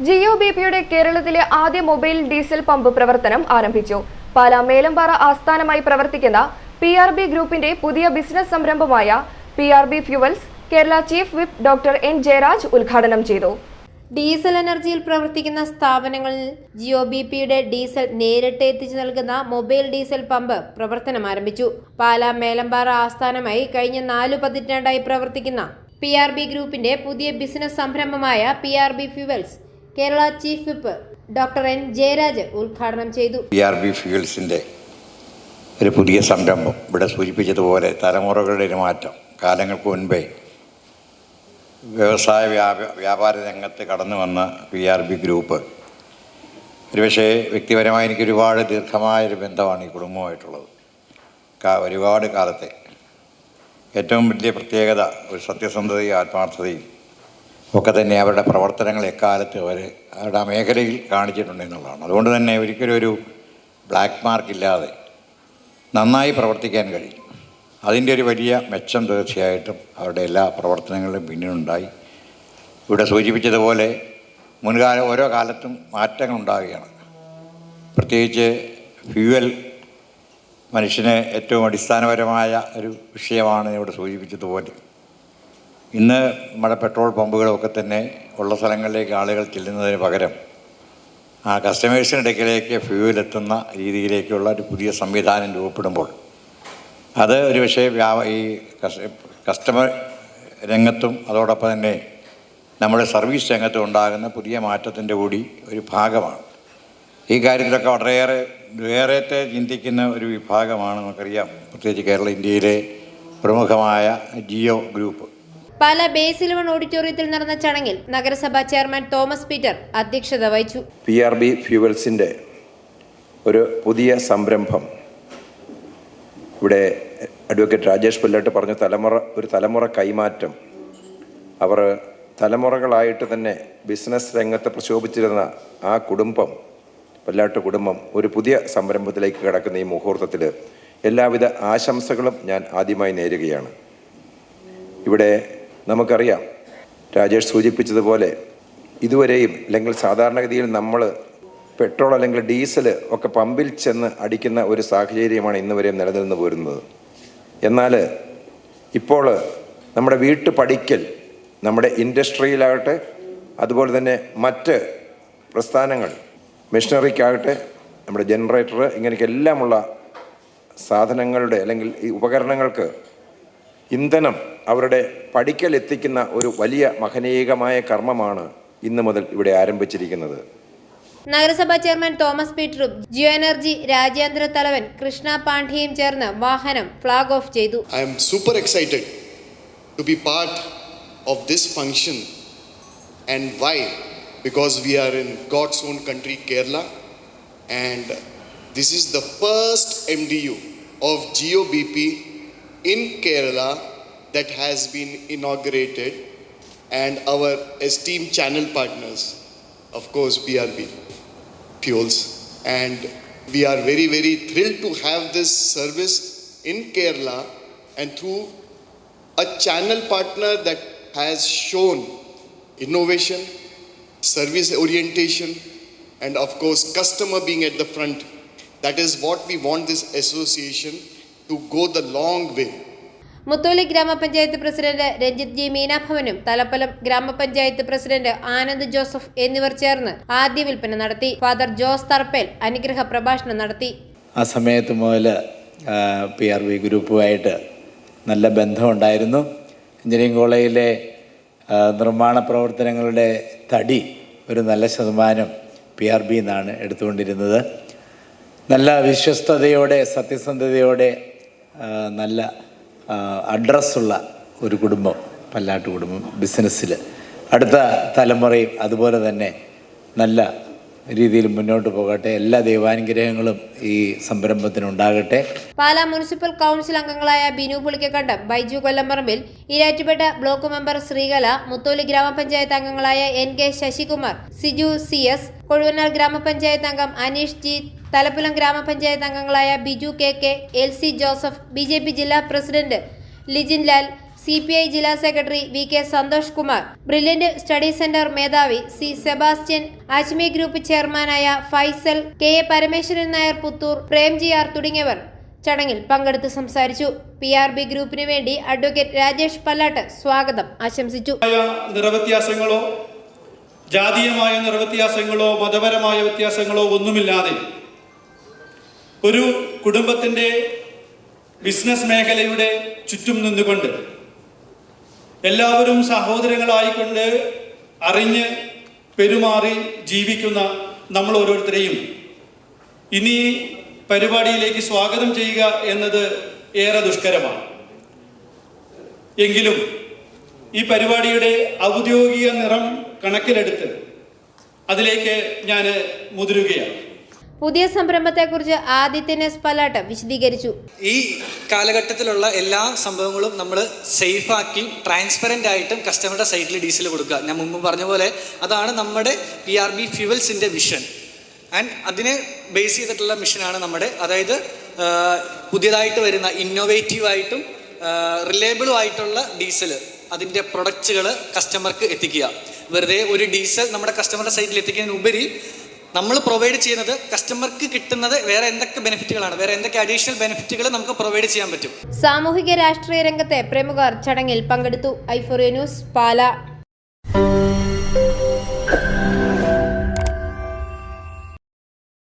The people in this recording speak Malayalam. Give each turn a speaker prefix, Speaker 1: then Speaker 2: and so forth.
Speaker 1: ജിഒബിപിയുടെ കേരളത്തിലെ ആദ്യ മൊബൈൽ ഡീസൽ പമ്പ് പ്രവർത്തനം ആരംഭിച്ചു. പാലാ മേലമ്പാറ ആസ്ഥാനമായി പ്രവർത്തിക്കുന്ന പിആർബി ഗ്രൂപ്പിന്റെ പുതിയ ബിസിനസ് സംരംഭമായ PRB fuels Kerala chief whip doctor N Jayaraj ഉദ്ഘാടനം ചെയ്തു.
Speaker 2: ഡീസൽ എനർജിയിൽ പ്രവർത്തിക്കുന്ന സ്ഥാപനങ്ങളിൽ ജിഒബിപിയുടെ ഡീസൽ നേരിട്ട് എത്തിച്ചു നൽകുന്ന മൊബൈൽ ഡീസൽ പമ്പ് പ്രവർത്തനം ആരംഭിച്ചു. പാലാ മേലമ്പാറ ആസ്ഥാനമായി കഴിഞ്ഞ 4 പതിറ്റാണ്ടായി പ്രവർത്തിക്കുന്ന പിആർബി ഗ്രൂപ്പിന്റെ പുതിയ ബിസിനസ് സംരംഭമായ PRB fuels Kerala chief whip doctor N Jayaraj ഉദ്ഘാടനം ചെയ്തു.
Speaker 3: പിആർബി ഫ്യൂവൽസിന്റെ ഒരു പുതിയ സംരംഭം ഇവിടെ സൂചിപ്പിച്ചതുപോലെ തലമുറകളുടെ ഒരു മാറ്റം. കാലങ്ങൾക്ക് മുൻപേ വ്യവസായ വ്യാപാര രംഗത്ത് കടന്നു വന്ന പിആർബി ഗ്രൂപ്പ് ഒരുപക്ഷേ വ്യക്തിപരമായി എനിക്ക് ഒരുപാട് ദീർഘമായൊരു ബന്ധമാണ് ഈ കുടുംബമായിട്ടുള്ളത്. ഒരുപാട് കാലത്തെ ഏറ്റവും വലിയ പ്രത്യേകത ഒരു സത്യസന്ധതയും ആത്മാർത്ഥതയും ഒക്കെ തന്നെ അവരുടെ പ്രവർത്തനങ്ങൾ എക്കാലത്ത് അവരുടെ ആ മേഖലയിൽ കാണിച്ചിട്ടുണ്ട് എന്നുള്ളതാണ്. അതുകൊണ്ട് തന്നെ ഒരിക്കലും ഒരു ബ്ലാക്ക് മാർക്ക് ഇല്ലാതെ നന്നായി പ്രവർത്തിക്കാൻ കഴിയും. അതിൻ്റെ ഒരു വലിയ മെച്ചം തീർച്ചയായിട്ടും അവരുടെ എല്ലാ പ്രവർത്തനങ്ങളിലും പിന്നിലുണ്ടായി. ഇവിടെ സൂചിപ്പിച്ചതുപോലെ ഓരോ കാലത്തും മാറ്റങ്ങൾ ഉണ്ടാവുകയാണ്. പ്രത്യേകിച്ച് ഫ്യൂവൽ മനുഷ്യന് ഏറ്റവും അടിസ്ഥാനപരമായ ഒരു വിഷയമാണ് ഇവിടെ സൂചിപ്പിച്ചതുപോലെ. ഇന്ന് നമ്മുടെ പെട്രോൾ പമ്പുകളൊക്കെ തന്നെ ഉള്ള സ്ഥലങ്ങളിലേക്ക് ആളുകൾ ചെല്ലുന്നതിന് പകരം ആ കസ്റ്റമേഴ്സിൻ്റെ ഇടയ്ക്കിലേക്ക് ഫ്യൂവൽ എത്തുന്ന രീതിയിലേക്കുള്ള ഒരു പുതിയ സംവിധാനം രൂപപ്പെടുമ്പോൾ അത് ഒരു പക്ഷേ ഈ കസ്റ്റമർ രംഗത്തും അതോടൊപ്പം തന്നെ നമ്മുടെ സർവീസ് രംഗത്തും ഉണ്ടാകുന്ന പുതിയ മാറ്റത്തിൻ്റെ കൂടി ഒരു ഭാഗമാണ്. ഈ കാര്യത്തിലൊക്കെ വളരെയേറെ ചിന്തിക്കുന്ന ഒരു വിഭാഗമാണ് നമുക്കറിയാം. പ്രത്യേകിച്ച് ഇന്ത്യയിലെ പ്രമുഖമായ ജിയോ ഗ്രൂപ്പ്.
Speaker 2: പാലാ ബേസ് 11 ഓഡിറ്റോറിയത്തിൽ നടന്ന ചടങ്ങിൽ നഗരസഭാ ചെയർമാൻ തോമസ് പീറ്റർ അധ്യക്ഷത വഹിച്ചു.
Speaker 4: പിആർബി ഫ്യൂവൽസിൻ്റെ ഒരു പുതിയ സംരംഭം ഇവിടെ അഡ്വക്കേറ്റ് രാജേഷ് പുല്ലാട്ട് പറഞ്ഞ തലമുറ കൈമാറ്റം. അവർ തലമുറകളായിട്ട് തന്നെ ബിസിനസ് രംഗത്ത് പ്രശോഭിച്ചിരുന്ന ആ കുടുംബം, പുല്ലാട്ട് കുടുംബം, ഒരു പുതിയ സംരംഭത്തിലേക്ക് കിടക്കുന്ന ഈ മുഹൂർത്തത്തിൽ എല്ലാവിധ ആശംസകളും ഞാൻ ആദ്യമായി നേരുകയാണ്. ഇവിടെ നമുക്കറിയാം, രാജേഷ് സൂചിപ്പിച്ചതുപോലെ ഇതുവരെയും അല്ലെങ്കിൽ സാധാരണഗതിയിൽ നമ്മൾ പെട്രോൾ അല്ലെങ്കിൽ ഡീസൽ ഒക്കെ പമ്പിൽ ചെന്ന് അടിക്കുന്ന ഒരു സാഹചര്യമാണ് ഇന്ന് വരെയും നിലനിന്ന് പോരുന്നത്. എന്നാൽ ഇപ്പോൾ നമ്മുടെ വീട്ടുപടിക്കൽ, നമ്മുടെ ഇൻഡസ്ട്രിയിലാകട്ടെ, അതുപോലെ തന്നെ മറ്റ് പ്രസ്ഥാനങ്ങൾ, മെഷീനറിക്കാകട്ടെ, നമ്മുടെ ജനറേറ്റർ, ഇങ്ങനെയൊക്കെ എല്ലാമുള്ള സാധനങ്ങളുടെ അല്ലെങ്കിൽ ഈ ഉപകരണങ്ങൾക്ക് ഇന്ധനം അവരുടെ പടിക്കൽ എത്തിക്കുന്ന ഒരു വലിയ മഹനീയമായ കർമ്മമാണ് ഇന്ന് മുതൽ ഇവിടെ ആരംഭിച്ചിരിക്കുന്നത്.
Speaker 2: നഗരസഭാ ചെയർമാൻ തോമസ് പീറ്ററും ജിയോ എനർജി രാജ്യാന്തര തലവൻ കൃഷ്ണ പാണ്ഡ്യയും ചേർന്ന് വാഹനം ഫ്ലാഗ് ഓഫ് ചെയ്തു.
Speaker 5: I am super excited to be part of this function. And why? Because we are in God's own country, Kerala, and this is the first MDU of GOBP in Kerala that has been inaugurated, and our esteemed channel partners, of course, PRB Fuels, and we are very, very thrilled to have this service in Kerala, and through a channel partner that has shown innovation, service orientation, and of course customer being at the front. That is what we want this association to go the long way.
Speaker 2: Muttoli ഗ്രാമപഞ്ചായത്ത് പ്രസിഡന്റ് രഞ്ജിത്ത് ജി മീനാഭവനും തലപ്പലം ഗ്രാമപഞ്ചായത്ത് പ്രസിഡന്റ് ആനന്ദ് ജോസഫ് എന്നിവർ ചേർന്ന് ആദ്യ വിൽപ്പന നടത്തി. ഫാദർ ജോസ് തർപ്പേൽ അനുഗ്രഹ പ്രഭാഷണം നടത്തി.
Speaker 6: ആ സമയത്ത് മുതൽ പിആർബി ഗ്രൂപ്പുമായിട്ട് നല്ല ബന്ധമുണ്ടായിരുന്നു. എഞ്ചിനീയറിംഗ് കോളേജിലെ നിർമ്മാണ പ്രവർത്തനങ്ങളുടെ തടി ഒരു നല്ല ശതമാനം പിആർബി എന്നാണ് എടുത്തുകൊണ്ടിരുന്നത്. നല്ല വിശ്വസ്തയോടെ, സത്യസന്ധതയോടെ, നല്ല അഡ്രസ്സുള്ള ഒരു കുടുംബം, പല്ലാട്ട് കുടുംബം. ബിസിനസ്സിൽ അടുത്ത തലമുറയും അതുപോലെ തന്നെ നല്ല രീതിയിൽ മുന്നോട്ട് പോകട്ടെ. എല്ലാ ദൈവാനുഗ്രഹങ്ങളും ഈ സംരംഭത്തിനുണ്ടാകട്ടെ.
Speaker 2: പാലാ മുനിസിപ്പൽ കൗൺസിൽ അംഗങ്ങളായ ബിനു പുളിക്കക്കണ്ടം, ബൈജു കൊല്ലംപറമ്പിൽ, ഇരാറ്റുപേട്ട ബ്ലോക്ക് മെമ്പർ ശ്രീകല, മുത്തോലി ഗ്രാമപഞ്ചായത്ത് അംഗങ്ങളായ NK ശശികുമാർ, സിജു CS, കൊഴുവനാൽ ഗ്രാമപഞ്ചായത്ത് അംഗം അനീഷ് ജി, തലപ്പലം ഗ്രാമപഞ്ചായത്ത് അംഗങ്ങളായ Biju KK, LC Joseph, BJP ജില്ലാ പ്രസിഡന്റ് ലിജിൻ ലാൽ, CPI ജില്ലാ secretary VK Santhosh Kumar, brilliant study centre മേധാവി C സെബാസ്റ്റ്യൻ, ആജ്മി ഗ്രൂപ്പ് ചെയർമാനായ ഫൈസൽ, KA പരമേശ്വരൻ നായർ പുത്തൂർ, പ്രേംജി ആർ തുടങ്ങിയവർ ചടങ്ങിൽ പങ്കെടുത്ത് സംസാരിച്ചു. PRB ഗ്രൂപ്പിന് വേണ്ടി അഡ്വക്കേറ്റ് രാജേഷ് പല്ലാട്ട് സ്വാഗതം ആശംസിച്ചു.
Speaker 7: നിറവ്യത്യാസങ്ങളോ ജാതീയമായ നിറവ്യത്യാസങ്ങളോ മതപരമായ വ്യത്യാസങ്ങളോ ഒന്നുമില്ലാതെ ഒരു കുടുംബത്തിൻ്റെ ബിസിനസ് മേഖലയുടെ ചുറ്റും നിന്നുകൊണ്ട് എല്ലാവരും സഹോദരങ്ങളായിക്കൊണ്ട് അറിഞ്ഞ് പെരുമാറി ജീവിക്കുന്ന നമ്മൾ ഓരോരുത്തരെയും ഇനി പരിപാടിയിലേക്ക് സ്വാഗതം ചെയ്യുക എന്നത് ഏറെ ദുഷ്കരമാണ്. എങ്കിലും ഈ പരിപാടിയുടെ ഔദ്യോഗിക നിറം കണക്കിലെടുത്ത് അതിലേക്ക് ഞാൻ മുതിരുകയാണ്.
Speaker 2: പുതിയ സംരംഭത്തെക്കുറിച്ച് ആദിത്യൻ എസ് പല്ലാട്ട് വിശദീകരിച്ചു.
Speaker 8: ഈ കാലഘട്ടത്തിലുള്ള എല്ലാ സംഭവങ്ങളും നമ്മൾ സേഫാക്കി ട്രാൻസ്പെറൻ്റ് ആയിട്ടും കസ്റ്റമറുടെ സൈറ്റിൽ ഡീസൽ കൊടുക്കുക. ഞാൻ മുമ്പ് പറഞ്ഞ പോലെ അതാണ് നമ്മുടെ PRB ഫ്യൂവൽസിൻ്റെ മിഷൻ. ആൻഡ് അതിനെ ബേസ് ചെയ്തിട്ടുള്ള മിഷനാണ് നമ്മുടെ, അതായത് പുതിയതായിട്ട് വരുന്ന ഇന്നോവേറ്റീവായിട്ടും റിലയബിളും ആയിട്ടുള്ള ഡീസൽ അതിൻ്റെ പ്രൊഡക്ട്സുകൾ കസ്റ്റമർക്ക് എത്തിക്കുക. വെറുതെ ഒരു ഡീസൽ നമ്മുടെ കസ്റ്റമറുടെ സൈറ്റിൽ എത്തിക്കുന്നതിനുപരി നമ്മൾ പ്രൊവൈഡ് ചെയ്യുന്നത് കസ്റ്റമർക്ക് കിട്ടുന്നത് വേറെ എന്തൊക്കെ ബെനിഫിറ്റുകളാണ്, വേറെ എന്തൊക്കെ അഡീഷണൽ ബെനിഫിറ്റുകൾ നമുക്ക് പ്രൊവൈഡ് ചെയ്യാൻ പറ്റും.
Speaker 2: സാമൂഹിക രാഷ്ട്രീയ രംഗത്തെ പ്രമുഖർ ചടങ്ങിൽ പങ്കെടുത്തു. i4A news, Pala.